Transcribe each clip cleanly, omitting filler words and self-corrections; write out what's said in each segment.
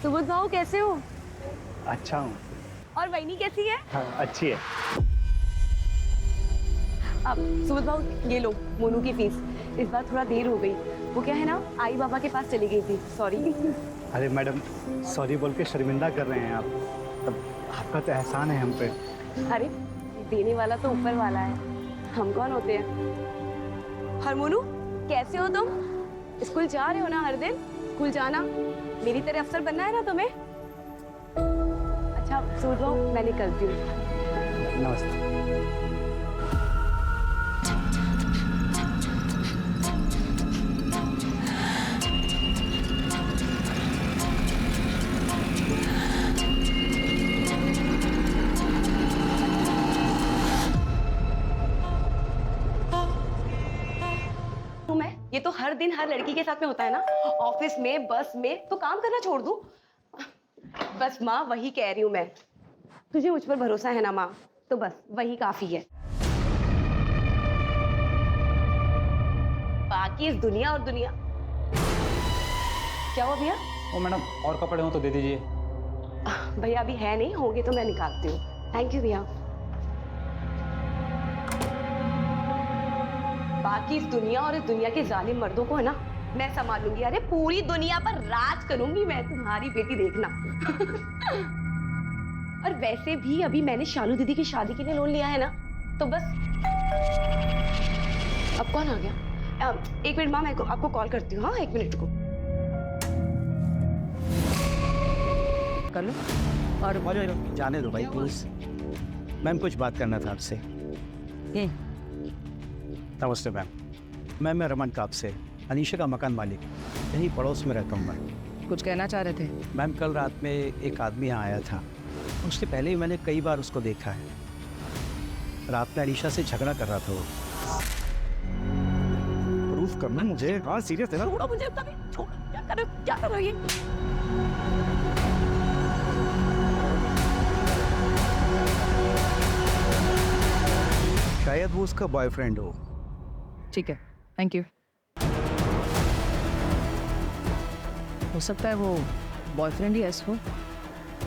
सुबोध भाऊ कैसे हो? अच्छा हूँ। और वहीनी कैसी है? हाँ, अच्छी है। अब सुबोध भाऊ ये लो मोनू की फीस। इस बार थोड़ा देर हो गई, वो क्या है ना आई बाबा के पास चली गई थी, सॉरी। अरे मैडम, सॉरी बोल के शर्मिंदा कर रहे हैं आप। तब आपका तो एहसान है हम पे। अरे देने वाला तो ऊपर वाला है, हम कौन होते हैं। और मोनू कैसे हो तुम? स्कूल जा रहे हो ना हर दिन? स्कूल जाना, मेरी तरह अफसर बनना है ना तुम्हें। अच्छा सुबोध भाऊ मैं निकलती हूँ। नमस्ते। ये तो हर दिन हर लड़की के साथ में होता है ना, ऑफिस में बस में, तो काम करना छोड़ दूं? बस माँ वही कह रही हूँ मैं, तुझे मुझ पर भरोसा है ना माँ, तो बस वही काफी है। बाकी इस दुनिया और दुनिया। क्या हुआ भैया? ओ मैडम, और कपड़े हो तो दे दीजिए। भैया अभी है नहीं, होंगे तो मैं निकालती हूँ। थैंक यू भैया। बाकी इस दुनिया और इस दुनिया के जालिम मर्दों को है ना मैं संभाल लूंगी। अरे पूरी दुनिया पर राज करूंगी मैं, तुम्हारी बेटी देखना। और वैसे भी अभी मैंने शालू दीदी की शादी के लिए लोन लिया है ना, तो बस। अब कौन आ गया? एक मिनट माँ, मैं आपको कॉल करती हूँ। हाँ एक मिनट को कर लो। और जाने दो भाई प्लीज। मैम कुछ बात करना था आपसे। नमस्ते मैम। मैं रमन काप से, अनीशा का मकान मालिक, यहीं पड़ोस में रहता हूँ मैं। कुछ कहना चाह रहे थे? मैम कल रात में एक आदमी यहाँ आया था, उससे पहले ही मैंने कई बार उसको देखा है। रात में अनीशा से झगड़ा कर रहा था वो। प्रूफ करना मुझे। हाँ सीरियस है ना? छोड़ो मुझे तभी, छोड़ो। क्या करो ये? शायद वो उसका बॉयफ्रेंड हो। ठीक है, थैंक यू। हो सकता है वो बॉयफ्रेंड ही है इसको।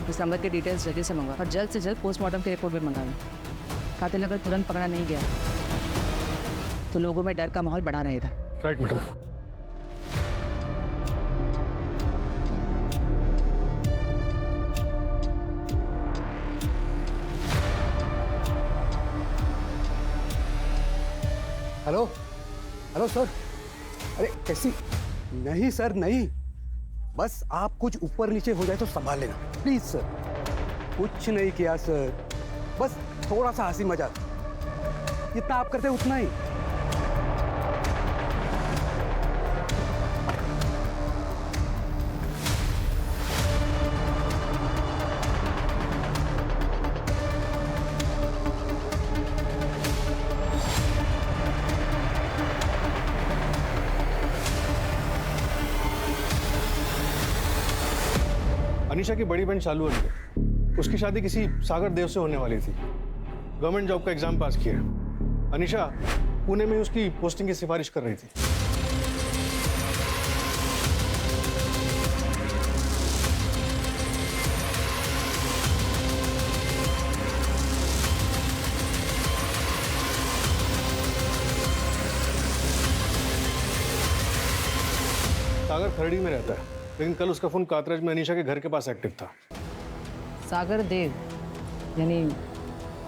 इस नंबर के डिटेल्स जल्दी से मंगवा और जल्द से जल्द पोस्टमार्टम की रिपोर्ट भी मंगा लो। कातिल अगर तुरंत पकड़ा नहीं गया तो लोगों में डर का माहौल बढ़ा रहेगा। Right madam. Hello hello sir. अरे कैसी? नहीं सर नहीं, बस आप कुछ ऊपर नीचे हो जाए तो संभाल लेना प्लीज सर। कुछ नहीं किया सर, बस थोड़ा सा हंसी मजाक, जितना आप करते उतना ही। अनीशा की बड़ी बहन शालू है, उसकी शादी किसी सागर देव से होने वाली थी। गवर्नमेंट जॉब का एग्जाम पास किया। अनीशा पुणे में उसकी पोस्टिंग की सिफारिश कर रही थी। सागर खरड़ी में रहता है, लेकिन कल उसका फोन कातराज में अनीशा के घर के पास एक्टिव था। सागर देव यानी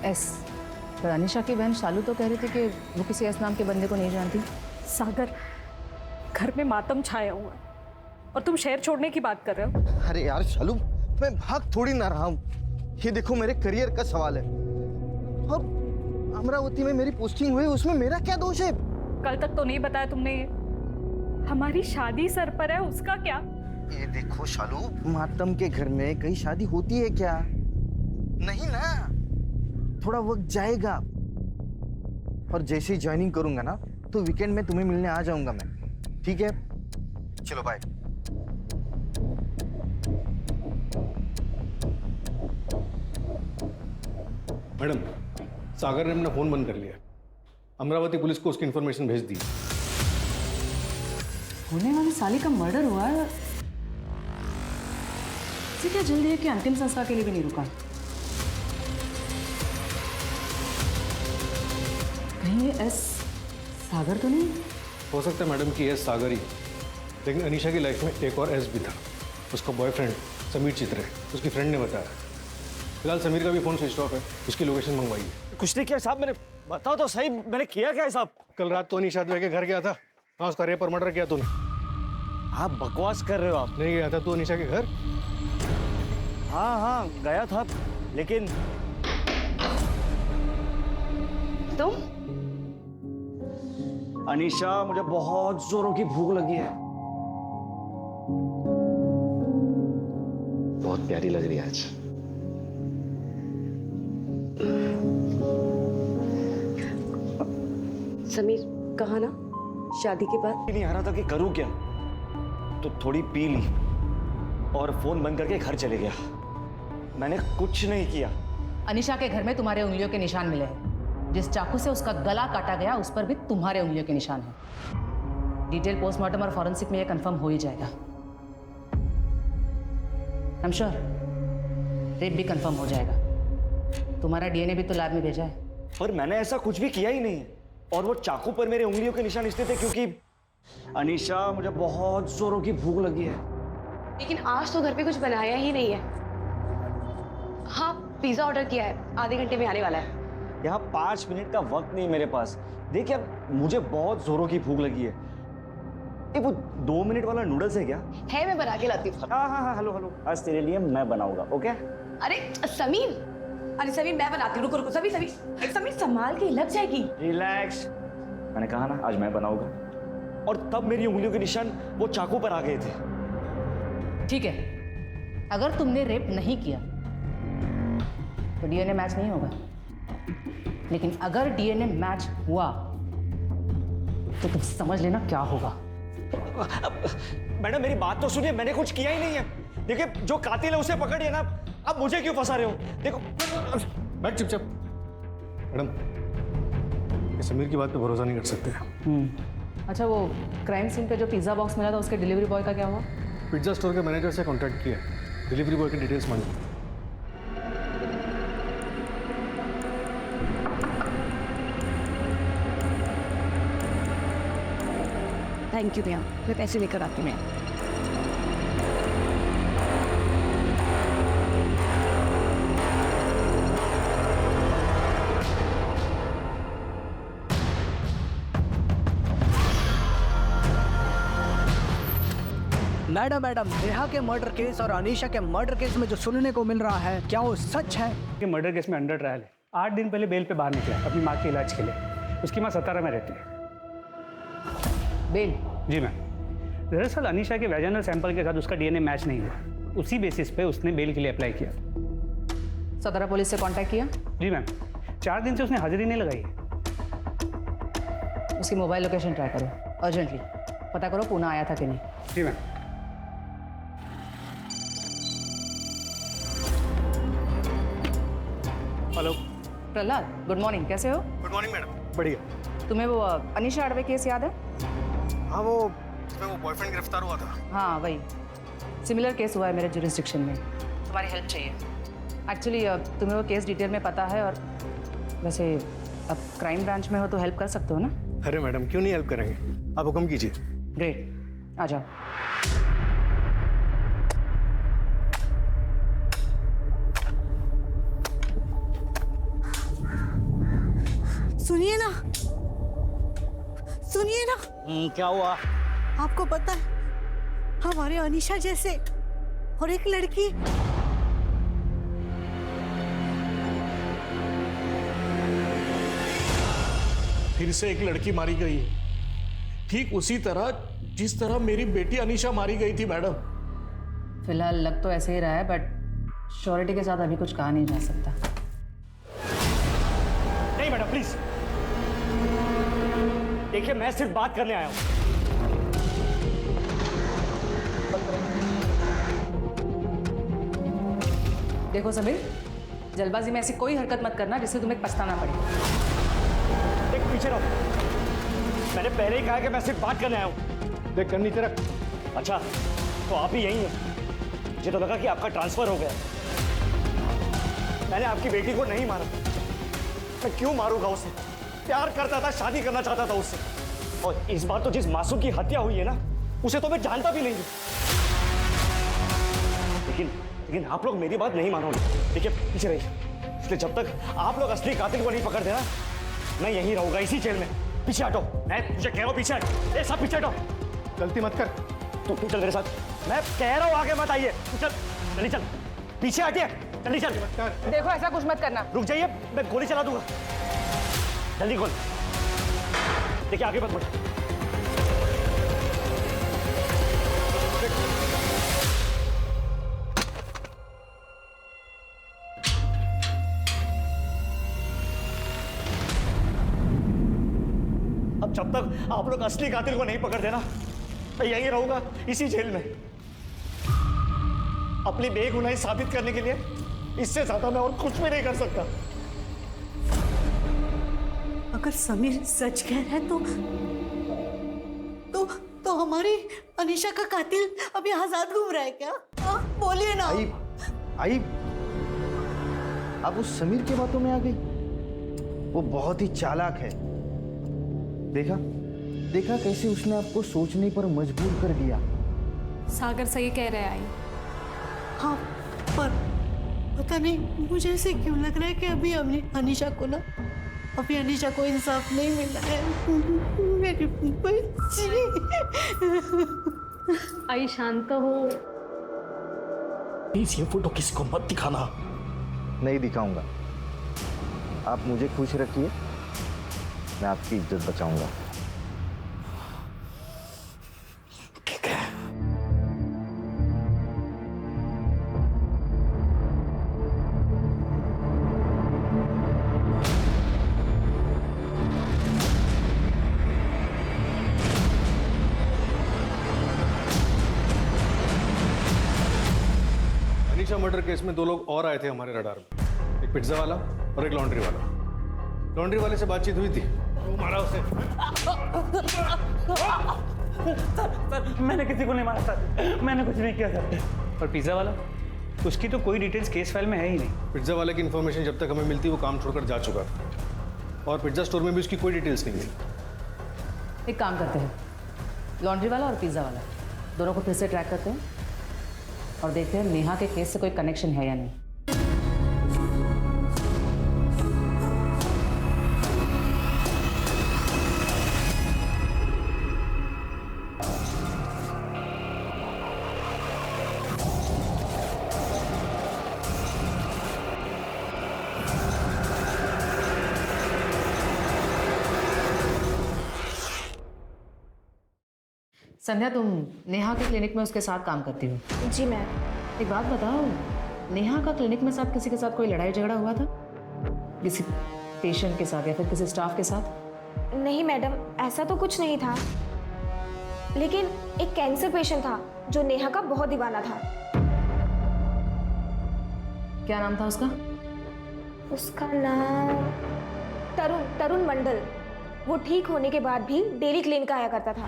एस। पर अनीशा की बहन शालू तो कह रही थी कि वो किसी एस नाम के बंदे को नहीं जानती। सागर, घर में मातम छाया हुआ है और तुम शहर छोड़ने की बात कर रहे हो। अरे यार शालू, मैं भाग थोड़ी ना रहा हूँ, ये देखो मेरे करियर का सवाल है। और अमरावती में मेरी पोस्टिंग हुई, उसमें मेरा क्या दोष है? कल तक तो नहीं बताया तुमने ये। हमारी शादी सर पर है, उसका क्या? ये देखो शालू, मातम के घर में कहीं शादी होती है क्या? नहीं ना, थोड़ा वक्त जाएगा। और जैसे ही ज्वाइनिंग करूंगा ना, तो वीकेंड में तुम्हें मिलने आ जाऊंगा मैं, ठीक है? चलो बाय। मैडम, सागर ने अपना फोन बंद कर लिया। अमरावती पुलिस को उसकी इंफॉर्मेशन भेज दी। होने वाली साली का मर्डर हुआ है। इससे क्या जल्दी है कि अंतिम संस्कार के लिए भी नहीं रुका? कहीं ये एस सागर तो नहीं? हो सकता है मैडम कि एस सागर ही, लेकिन अनीशा की लाइफ में एक और एस भी था। उसका बॉयफ्रेंड समीर चित्रे, उसकी फ्रेंड ने बताया। फिलहाल समीर का भी फ़ोन स्विच ऑफ है, उसकी लोकेशन मंगवाई है। कुछ नहीं किया साहब, मैंने बताओ तो सही, मैंने किया क्या है साहब? कल रात तो अनीशा के घर गया था। हाँ, उसका रेप और मर्डर किया तूने। आप बकवास कर रहे हो आप। नहीं गया था तू अनीशा के घर? हाँ गया था, लेकिन तुम? अनीशा, मुझे बहुत जोरों की भूख लगी है। बहुत प्यारी लग रही है आज। समीर, कहा ना शादी के बाद? नहीं आ रहा था कि करूं क्या, तो थोड़ी पी ली और फोन बंद करके घर चले गया। मैंने कुछ नहीं किया। अनीशा के घर में तुम्हारे उंगलियों के निशान मिले हैं। जिस चाकू से उसका गला काटा गया उस पर भी तुम्हारे उंगलियों के निशान हैं। डिटेल पोस्टमार्टम और फॉरेंसिक में यह कंफर्म हो ही जाएगा। आई एम श्योर रेप भी कंफर्म हो जाएगा। तुम्हारा डीएनए भी तो लैब में भेजा है। पर मैंने ऐसा कुछ भी किया ही नहीं। और वो चाकू पर मेरे उंगलियों के निशान इसलिए थे क्योंकि अनीशा, मुझे बहुत जोरों की भूख लगी है। लेकिन आज तो घर पे कुछ बनाया ही नहीं है। हाँ, पिज्जा ऑर्डर किया है, आधे घंटे में आने वाला है। यहाँ 5 मिनट का वक्त नहीं मेरे पास। देखिए, अब मुझे बहुत जोरों की भूख लगी है। ये वो 2 मिनट वाला नूडल्स है क्या? है, मैं बना के लाती हूँ। हाँ, हेलो। आज तेरे लिए मैं बनाऊंगा, ओके? अरे समीर, मैं बनाती हूँ। रुको समीर संभाल के, लग जाएगी। रिलैक्स। मैंने कहा ना, आज मैं बनाऊंगा। और तब मेरी उंगलियों के निशान वो चाकू पर आ गए थे। ठीक है, अगर तुमने रेप नहीं किया तो डीएनए मैच नहीं होगा। लेकिन अगर डीएनए मैच हुआ तो तुम समझ लेना क्या होगा। मैडम, मेरी बात तो सुनिए, मैंने कुछ किया ही नहीं है। देखिए, जो कातिल है उसे पकड़िए ना। अब मुझे क्यों फंसा रहे हो? देखो, बैठ चुपचाप। मैडम, ये समीर की बात पे भरोसा नहीं कर सकते। अच्छा, वो क्राइम सीन पे जो पिज्जा बॉक्स मिला था उसके डिलीवरी बॉय का क्या हुआ? पिज्जा स्टोर के मैनेजर से कांटेक्ट किया, डिलीवरी बॉय की डिटेल्स मांगी। थैंक यू भैया, मैं पैसे लेकर आती हूँ। मैडम, नेहा के मर्डर केस और अनीशा के मर्डर केस में जो सुनने को मिल रहा है, क्या वो सच है? कि मर्डर केस में अंडर ट्रायल है। 8 दिन पहले बेल पे बाहर निकला अपनी माँ के इलाज के लिए। उसकी माँ 17 में रहती है। बेल? जी मैम। दरअसल अनीशा के वैजाइनल सैंपल के साथ उसका डीएनए मैच नहीं हुआ। उसी बेसिस पे उसने बेल के लिए अप्लाई किया। 17 पुलिस से कांटेक्ट किया? जी मैम। 4 दिन से उसने हाजिरी नहीं लगाई। उसकी मोबाइल लोकेशन ट्राई करो अर्जेंटली। पता करो पूना आया था कि नहीं। जी ma'am. Hello Prahlad, good morning, कैसे हो? Good morning madam. बढ़िया। तुम्हें वो अनीशा अडवे केस याद है? हाँ, वो इसमें वो बॉयफ्रेंड गिरफ्तार हुआ था। हाँ वही, सिमिलर केस हुआ है मेरे जुरिस्डिक्शन में। तुम्हारी हेल्प चाहिए। एक्चुअली तुम्हें वो केस डिटेल में पता है, और वैसे अब क्राइम ब्रांच में हो तो हेल्प कर सकते हो ना? अरे मैडम, क्यों नहीं हेल्प करेंगे, आप हुक्म कीजिए। ग्रेट, आ जाओ। सुनिए ना। क्या हुआ? आपको पता है, हमारे अनीशा जैसे और एक लड़की फिर से एक लड़की मारी गई है, ठीक उसी तरह जिस तरह मेरी बेटी अनीशा मारी गई थी मैडम। फिलहाल लग तो ऐसे ही रहा है, बट श्योरिटी के साथ अभी कुछ कहा नहीं जा सकता। नहीं मैडम, प्लीज देखिए, मैं सिर्फ बात करने आया हूं। देखो समीर, जल्दबाजी में ऐसी कोई हरकत मत करना जिससे तुम्हें पछताना पड़े। देख, पीछे रहो। मैंने पहले ही कहा कि मैं सिर्फ बात करने आया हूं। देख करनी तेरा। अच्छा, तो आप ही यही हैं। मुझे तो लगा कि आपका ट्रांसफर हो गया। मैंने आपकी बेटी को नहीं मारा। मैं क्यों मारूंगा उसे? प्यार करता था, शादी करना चाहता था उससे। और इस बार तो जिस मासूम की हत्या हुई है ना, उसे तो मैं जानता भी नहीं हूं। लेकिन आप लोग मेरी बात नहीं मानोगे। देखिए पीछे रहिए। इसलिए जब तक आप लोग असली कातिल को नहीं पकड़ देना, मैं यहीं रहूंगा इसी जेल में। पीछे हटो, मैं तुझे कह रहा हूं पीछे हट। ए सब पीछे हटो। गलती मत कर। तू चल मेरे साथ। मैं कह रहा हूं आगे मत आइए। तू चल, जल्दी चल। पीछे हटिए, जल्दी चल। देखो ऐसा कुछ मत करना। रुक जाइए, मैं गोली चला दूंगा। जल्दी गोली। देखिए आगे मत बढ़। अब जब तक आप लोग असली कातिल को नहीं पकड़ देना, मैं यहीं रहूंगा इसी जेल में। अपनी बेगुनाही साबित करने के लिए इससे ज्यादा मैं और कुछ भी नहीं कर सकता। अगर समीर सच कह रहा है तो हमारी अनीशा का कातिल अभी आजाद घूम रहा है क्या? बोलिए ना। आई आप उस समीर की बातों में आ गई। वो बहुत ही चालाक है। देखा कैसे उसने आपको सोचने पर मजबूर कर दिया। सागर सही कह रहे हैं आई। हाँ, पर पता नहीं मुझे ऐसे क्यों लग रहा है कि अभी अनीशा को इंसाफ नहीं मिला है। मेरी बच्ची। आई शांत हो। प्लीज ये फोटो किसी को मत दिखाना। नहीं दिखाऊंगा। आप मुझे खुश रखिए, मैं आपकी इज्जत बचाऊंगा। ठीक है। अनीशा मर्डर केस में 2 लोग और आए थे हमारे रडार में, एक पिज्जा वाला और एक लॉन्ड्री वाला। लॉन्ड्री वाले से बातचीत हुई थी, वो मारा उसे। सर मैंने किसी को नहीं मारा सर, मैंने कुछ नहीं किया सर। और पिज्जा वाला, उसकी तो कोई डिटेल्स केस फाइल में है ही नहीं। पिज्जा वाले की इन्फॉर्मेशन जब तक हमें मिलती वो काम छोड़कर जा चुका था, और पिज्जा स्टोर में भी उसकी कोई डिटेल्स नहीं मिली। एक काम करते हैं, लॉन्ड्री वाला और पिज़्ज़ा वाला दोनों को फिर से ट्रैक करते हैं और देखते हैं नेहा के केस से कोई कनेक्शन है या नहीं। संध्या, तुम नेहा के क्लिनिक में उसके साथ काम करती हो? जी मैम। एक बात बताओ, नेहा का क्लिनिक में साथ किसी के साथ कोई लड़ाई झगड़ा हुआ था? किसी पेशेंट के साथ या फिर किसी स्टाफ के साथ? नहीं मैडम, ऐसा तो कुछ नहीं था, लेकिन एक कैंसर पेशेंट था जो नेहा का बहुत दीवाना था। क्या नाम था उसका? उसका नाम तरुण मंडल। वो ठीक होने के बाद भी डेली क्लिनिक आया करता था।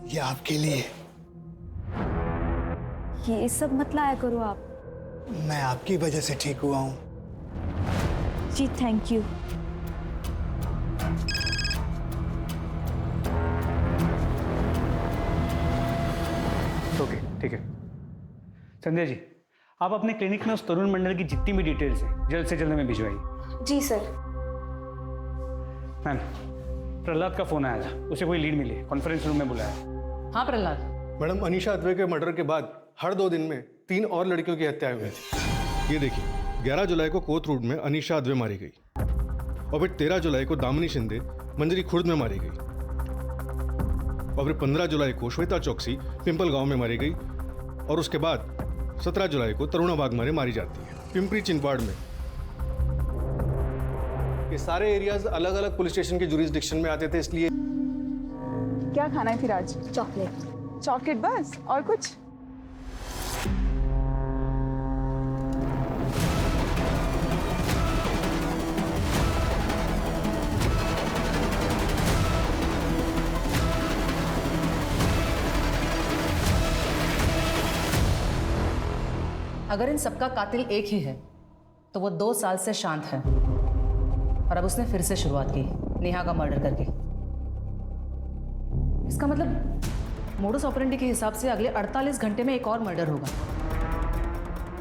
ये आपके लिए। ये सब मत लाया करो आप। मैं आपकी वजह से ठीक हुआ हूँ। जी थैंक यू। ओके ठीक है। संध्या जी, आप अपने क्लिनिक में उस तरुण मंडल की जितनी भी डिटेल्स हैं जल्द से जल्द हमें भिजवाइए। जी सर। मैम, प्रहलाद का फोन आया था, उसे कोई लीड मिली, कॉन्फ्रेंस रूम में बुलाया। हाँ प्रहलाद। मैडम, अनीशा अद्वै के मर्डर के बाद हर 2 दिन में 3 और लड़कियों की हत्याएं हुई थी। ये देखिए, 11 जुलाई को कोथरूड में अनीशा अद्वै मारी गई, और फिर 13 जुलाई को दामिनी शिंदे मंजरी खुर्द में मारी गई, और फिर 15 जुलाई को श्वेता चौकसी पिंपल गांव में मारी गई, और उसके बाद 17 जुलाई को तरुणा बागमारे मारी जाती है पिंपरी चिंचवाड़ में। ये सारे एरियाज अलग अलग पुलिस स्टेशन के जुरिस्डिक्शन में आते थे, इसलिए। क्या खाना है फिर आज? चॉकलेट। चॉकलेट बस, और कुछ? अगर इन सबका कातिल एक ही है तो वो 2 साल से शांत है और अब उसने फिर से शुरुआत की नेहा का मर्डर करके। इसका मतलब मोडस ऑपरेंडी के हिसाब से अगले 48 घंटे में एक और मर्डर होगा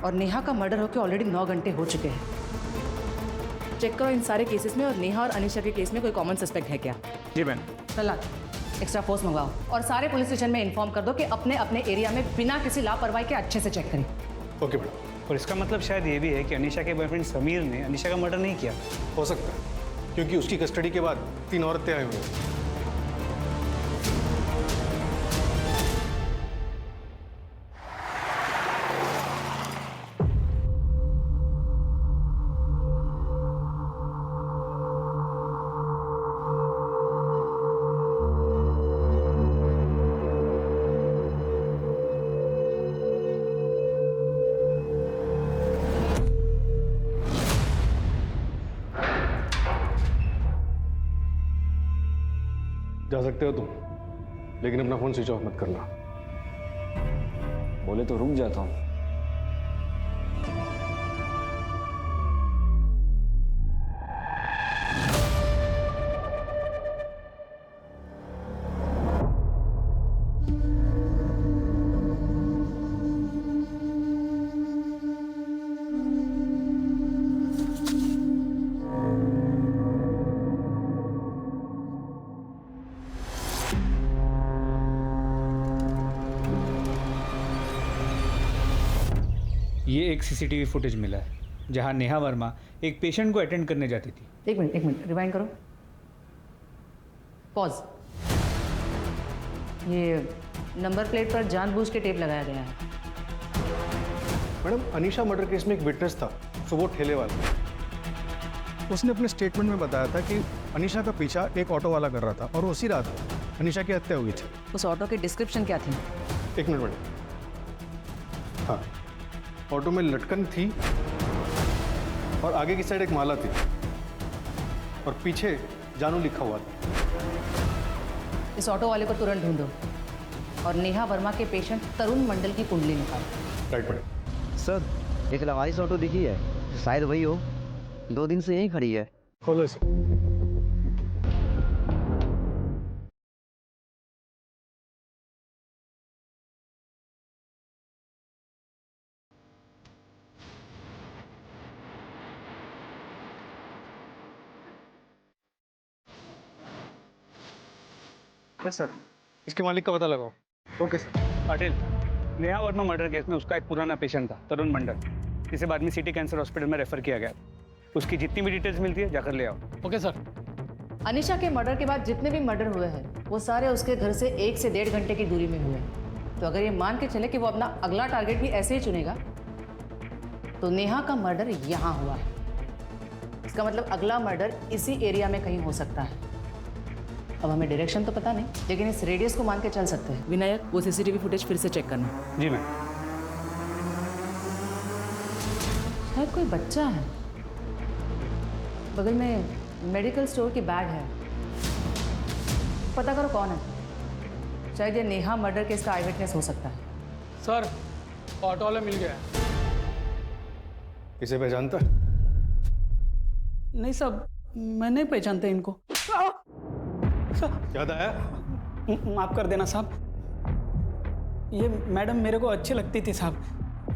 और नेहा का मर्डर होकर ऑलरेडी 9 घंटे हो चुके हैं। चेक करो इन सारे केसेस में और नेहा और अनीशा के केस में कोई कॉमन सस्पेक्ट है क्या? जी मैम। प्रहलाद, एक्स्ट्रा फोर्स मंगवाओ और सारे पुलिस स्टेशन में इन्फॉर्म कर दो कि अपने अपने एरिया में बिना किसी लापरवाही के अच्छे से चेक करें। Okay madam. और इसका मतलब शायद ये भी है कि अनीशा के बॉयफ्रेंड समीर ने अनीशा का मर्डर नहीं किया। हो सकता है, क्योंकि उसकी कस्टडी के बाद 3 औरतें आई हुई हैं। जा सकते हो तुम, लेकिन अपना फोन स्विच ऑफ मत करना। बोले तो रुक जाता हूँ। ये एक सीसीटीवी फुटेज मिला है जहां नेहा वर्मा एक पेशेंट को अटेंड करने जाती थी। एक मिनट रिवाइंड करो। पॉज। ये नंबर प्लेट पर जानबूझ के टेप लगाया गया है। मैडम, अनीशा मर्डर केस में एक विटनेस था, सो वो ठेले वाला। उसने अपने स्टेटमेंट में बताया था कि अनीशा का पीछा एक ऑटो वाला कर रहा था और उसी रात अनीशा की हत्या हुई थी। उस ऑटो की डिस्क्रिप्शन क्या थी? 1 मिनट मैडम। हाँ, ऑटो में लटकन थी और आगे की साइड एक माला थी और पीछे जानू लिखा हुआ था। इस ऑटो वाले को तुरंत ढूंढो और नेहा वर्मा के पेशेंट तरुण मंडल की कुंडली निकालो। Right madam. सर, एक लवारिस ऑटो दिखी है, शायद वही हो। 2 दिन से यहीं खड़ी है। खोलो इसे। Yes sir. इसके मालिक का पता लगाओ। Okay sir. Patil, Neha Verma murder case में उसका एक पुराना पेशेंट था तरुण मंडल, जिसे बाद में सिटी कैंसर हॉस्पिटल में रेफर किया गया। उसकी जितनी भी डिटेल्स मिलती है जाकर ले आओ। Okay sir. अनीशा के मर्डर के बाद जितने भी मर्डर हुए हैं वो सारे उसके घर से 1 से 1.5 घंटे की दूरी में हुए हैं। तो अगर ये मान के चले कि वो अपना अगला टारगेट भी ऐसे ही चुनेगा तो नेहा का मर्डर यहाँ हुआ है। इसका मतलब अगला मर्डर इसी एरिया में कहीं हो सकता है। अब हमें डायरेक्शन तो पता नहीं, लेकिन इस रेडियस को मान के चल सकते हैं। विनायक, वो सीसीटीवी फुटेज फिर से चेक करना। जी मैम। शायद कोई बच्चा है। बगल में मेडिकल स्टोर की बैग है। पता करो कौन है। शायद ये नेहा मर्डर केस का आई विटनेस हो सकता है। सर, ऑटो वाला मिल गया। इसे पहचानता है? नहीं साहब, मैं नहीं पहचानता इनको। याद आया? माफ कर देना साहब। ये मैडम मेरे को अच्छी लगती थी साहब,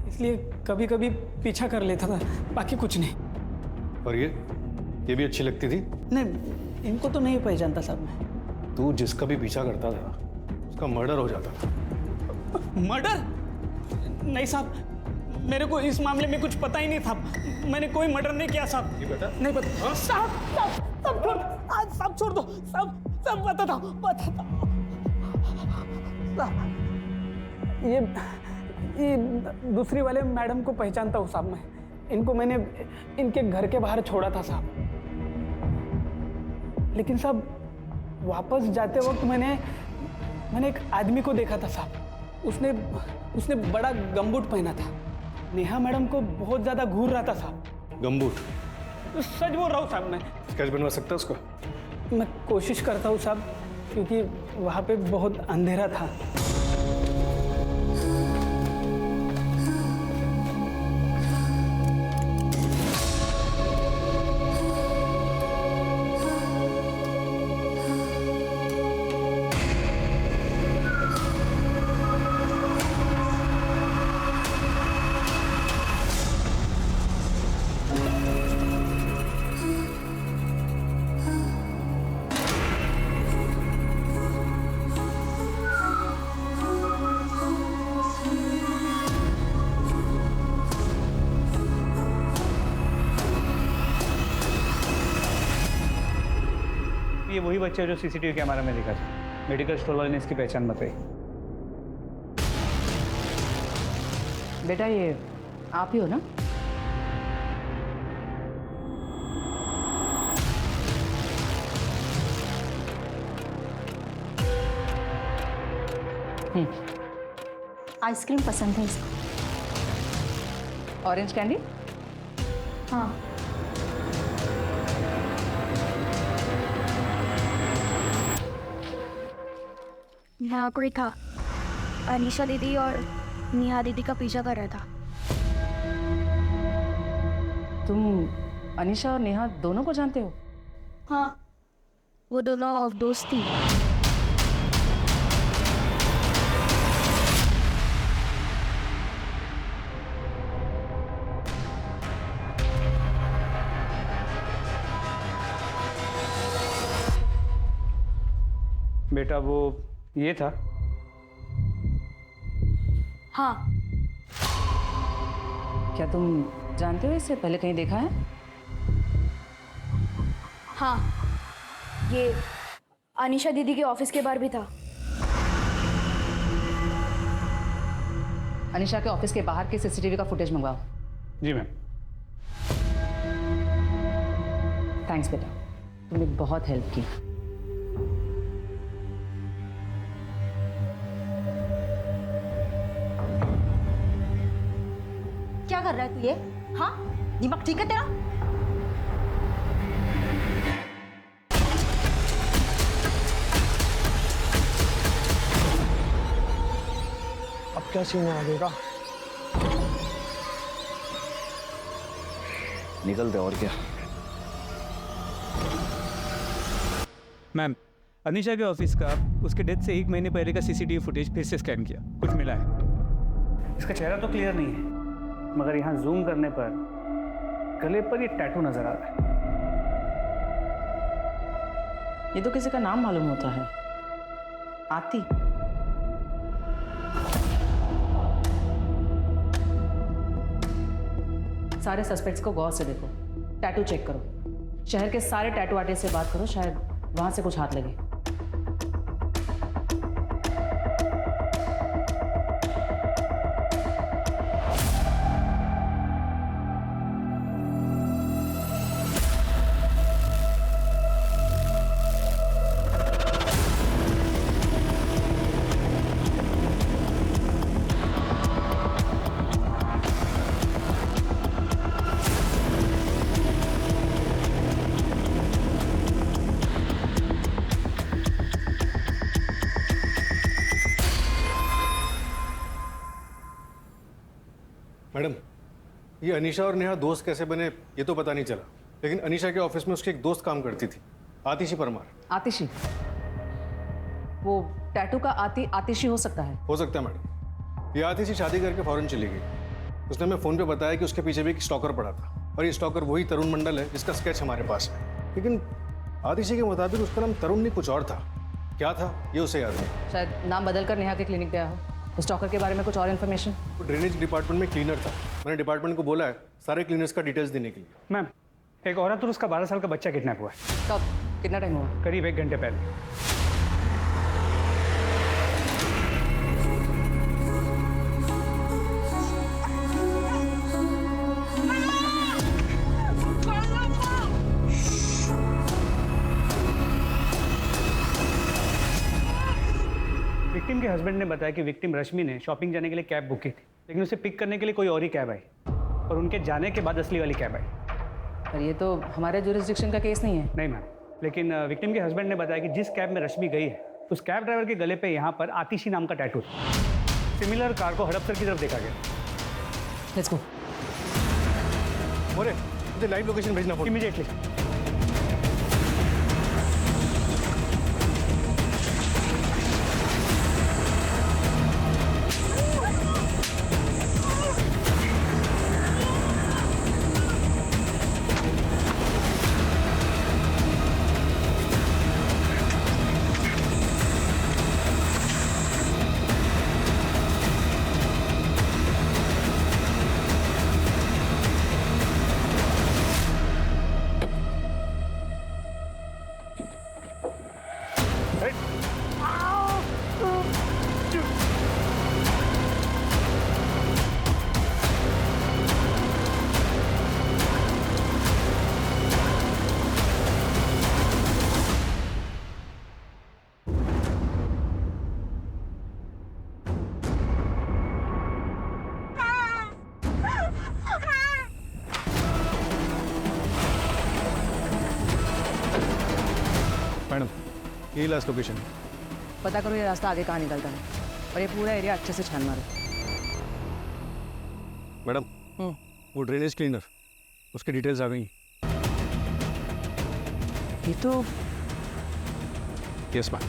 इसलिए कभी कभी पीछा कर लेता था, बाकी कुछ नहीं। और ये भी अच्छी लगती थी? नहीं, इनको तो नहीं पहचानता साहब मैं। तू जिसका भी पीछा करता था उसका मर्डर हो जाता था। मर्डर? नहीं साहब, मेरे को इस मामले में कुछ पता ही नहीं था। मैंने कोई मर्डर नहीं किया साहब। ये बता। नहीं पता। साहब छोड़ दो। सब पता था। ये दूसरी वाले मैडम को पहचानता हूँ साहब मैं। इनको मैंने इनके घर के बाहर छोड़ा था साहब, लेकिन साहब वापस जाते वक्त मैंने एक आदमी को देखा था साहब। उसने बड़ा गमबूट पहना था। नेहा मैडम को बहुत ज्यादा घूर रहा था साहब। गमबूट? सच बोल रहा हूँ साहब मैं। स्केच बनवा सकता है उसका? मैं कोशिश करता हूँ साहब, क्योंकि वहाँ पे बहुत अंधेरा था। वही बच्चा है जो सीसीटीवी कैमरा में दिखा था। मेडिकल स्टोर वाले ने इसकी पहचान बताई। बेटा ये आप ही हो ना? आइसक्रीम पसंद है इसको। Orange candy? हाँ। यहाँ कोई था, अनीशा दीदी और नेहा दीदी का पीछा कर रहा था। तुम अनीशा और नेहा दोनों को जानते हो? हाँ, वो दोनों ऑफ दोस्त थी। बेटा वो ये था। हाँ। क्या तुम जानते हो इससे पहले कहीं देखा है? हाँ, ये अनीशा दीदी के ऑफिस के बाहर भी था। अनीशा के ऑफिस के बाहर के सीसीटीवी का फुटेज मंगवाओ। जी मैम। थैंक्स बेटा, तुमने बहुत हेल्प की। क्या कर रहा है तू ये? हाँ, दिमाग ठीक है तेरा? अब क्या सीन है आगे का? निकलते और क्या। मैम, अनीशा के ऑफिस का उसके डेथ से 1 महीने पहले का सीसीटीवी फुटेज फिर से स्कैन किया, कुछ मिला है। इसका चेहरा तो क्लियर नहीं है, मगर यहाँ जूम करने पर गले पर ये टैटू नजर आ रहा है। ये तो किसी का नाम मालूम होता है, आती। सारे सस्पेक्ट्स को गौर से देखो, टैटू चेक करो। शहर के सारे टैटू आर्टिस्ट से बात करो, शायद वहां से कुछ हाथ लगे। मैडम, ये अनीशा और नेहा दोस्त कैसे बने ये तो पता नहीं चला, लेकिन अनीशा के ऑफिस में उसकी एक दोस्त काम करती थी, आतिशी परमार। आतिशी? वो टैटू का आतिशी हो सकता है? हो सकता है मैडम। ये आतिशी शादी करके फौरन चली गई। उसने हमें फ़ोन पे बताया कि उसके पीछे भी एक स्टॉकर पड़ा था, और ये स्टॉकर वही तरुण मंडल है जिसका स्केच हमारे पास है। लेकिन आतिशी के मुताबिक उसका नाम तरुण नहीं कुछ और था। क्या था ये उसे याद नहीं। शायद नाम बदलकर नेहा के क्लिनिक गया हो। स्टॉकर के बारे में कुछ और इन्फॉर्मेशन? वो ड्रेनेज डिपार्टमेंट में क्लीनर था। मैंने डिपार्टमेंट को बोला है सारे क्लीनर्स का डिटेल्स देने के लिए। मैम, एक औरत और उसका 12 साल का बच्चा किडनैप हुआ है। कब? कितना टाइम हुआ? करीब 1 घंटे पहले। विक्टिम के हस्बैंड ने बताया कि विक्टिम रश्मि ने शॉपिंग जाने के लिए कैब बुक की थी, लेकिन उसे पिक करने के लिए कोई और ही कैब आई, और उनके जाने के बाद असली वाली कैब आई। पर ये तो हमारे जुरिस्डिक्शन का केस नहीं है। नहीं मैम, लेकिन विक्टिम के हस्बैंड ने बताया कि जिस कैब में रश्मि गई है उस कैब ड्राइवर के गले पे यहाँ पर आतिशी नाम का टैटू था। सिमिलर कार को हड़पसर की तरफ देखा गया। Let's go. मोरे, मुझे लाइव लोकेशन भेजना पड़ेगा इमीडिएटली। यही लास्ट लोकेशन। पता करो ये रास्ता आगे कहाँ निकलता है और ये पूरा एरिया अच्छे से छान मारो। मैडम वो ड्रेनेज क्लीनर, उसकी डिटेल्स आ गई। ये तो यस मैम।